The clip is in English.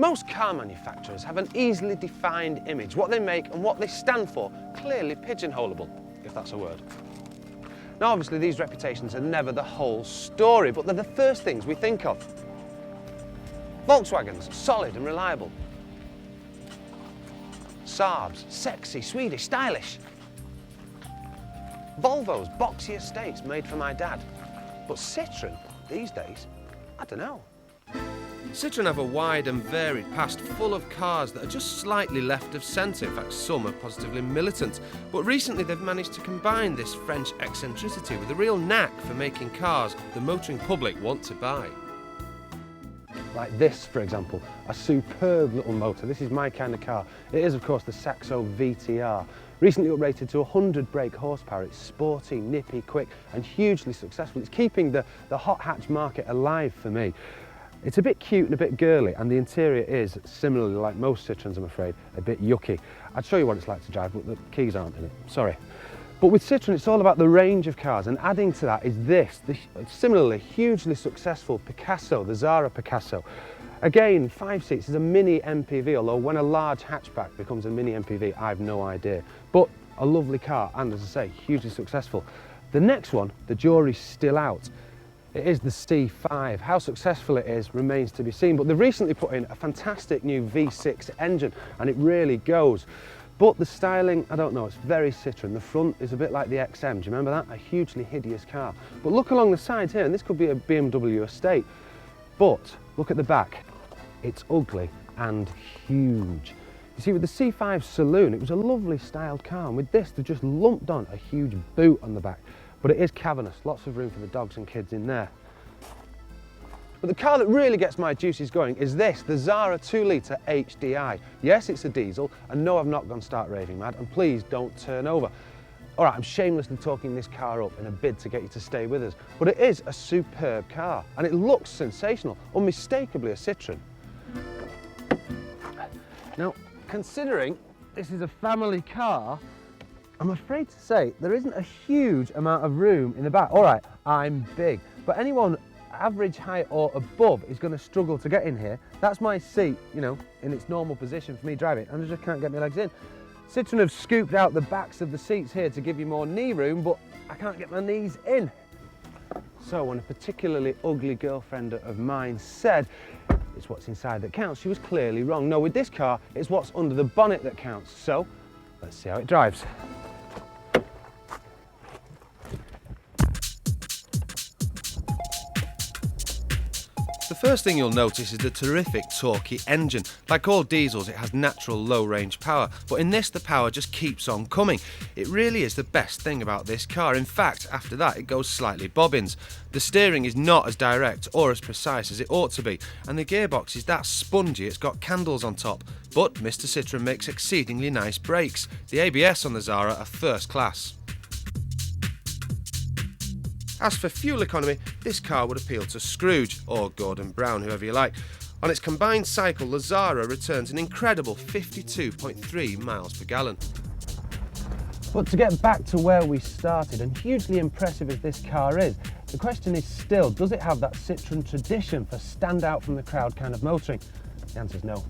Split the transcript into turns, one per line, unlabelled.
Most car manufacturers have an easily defined image. What they make and what they stand for, clearly pigeonholable, if that's a word. Now obviously these reputations are never the whole story, but they're the first things we think of. Volkswagens, solid and reliable. Saabs, sexy, Swedish, stylish. Volvos, boxy estates made for my dad. But Citroen, these days, I don't know.
Citroen have a wide and varied past full of cars that are just slightly left of centre. In fact, some are positively militant. But recently they've managed to combine this French eccentricity with a real knack for making cars the motoring public want to buy.
Like this, for example, a superb little motor. This is my kind of car. It is, of course, the Saxo VTR. Recently uprated to 100 brake horsepower. It's sporty, nippy, quick, and hugely successful. It's keeping the hot hatch market alive for me. It's a bit cute and a bit girly, and the interior is, similarly like most Citroens, I'm afraid, a bit yucky. I'd show you what it's like to drive, but the keys aren't in it, sorry. But with Citroen, it's all about the range of cars, and adding to that is this, the similarly hugely successful Picasso, the Zara Picasso. Again, 5 seats is a mini MPV, although when a large hatchback becomes a mini MPV, I've no idea. But a lovely car, and as I say, hugely successful. The next one, the jury's still out. It is the C5. How successful it is remains to be seen, but they've recently put in a fantastic new V6 engine, and it really goes. But the styling, I don't know, it's very Citroen. The front is a bit like the XM, do you remember that? A hugely hideous car. But look along the sides here, and this could be a BMW estate. But look at the back, it's ugly and huge. You see, with the C5 saloon, it was a lovely styled car, and with this, they've just lumped on a huge boot on the back. But it is cavernous, lots of room for the dogs and kids in there. But the car that really gets my juices going is this, the Zara 2-litre Hdi. Yes, it's a diesel, and no, I've not gone start raving mad, and please don't turn over. All right, I'm shamelessly talking this car up in a bid to get you to stay with us, but it is a superb car, and it looks sensational, unmistakably a Citroen. Now, considering this is a family car, I'm afraid to say there isn't a huge amount of room in the back. All right, I'm big, but anyone average height or above is going to struggle to get in here. That's my seat, you know, in its normal position for me driving, and I just can't get my legs in. Citroen have scooped out the backs of the seats here to give you more knee room, but I can't get my knees in. So when a particularly ugly girlfriend of mine said, it's what's inside that counts, she was clearly wrong. No, with this car, it's what's under the bonnet that counts. So let's see how it drives.
The first thing you'll notice is the terrific torquey engine. Like all diesels, it has natural low range power, but in this the power just keeps on coming. It really is the best thing about this car. In fact, after that it goes slightly bobbins. The steering is not as direct or as precise as it ought to be, and the gearbox is that spongy it's got candles on top. But Mr. Citroen makes exceedingly nice brakes. The ABS on the Zara are first class. As for fuel economy, this car would appeal to Scrooge, or Gordon Brown, whoever you like. On its combined cycle, the Zara returns an incredible 52.3 miles per gallon.
But to get back to where we started, and hugely impressive as this car is, the question is still, does it have that Citroen tradition for stand out from the crowd kind of motoring? The answer is no.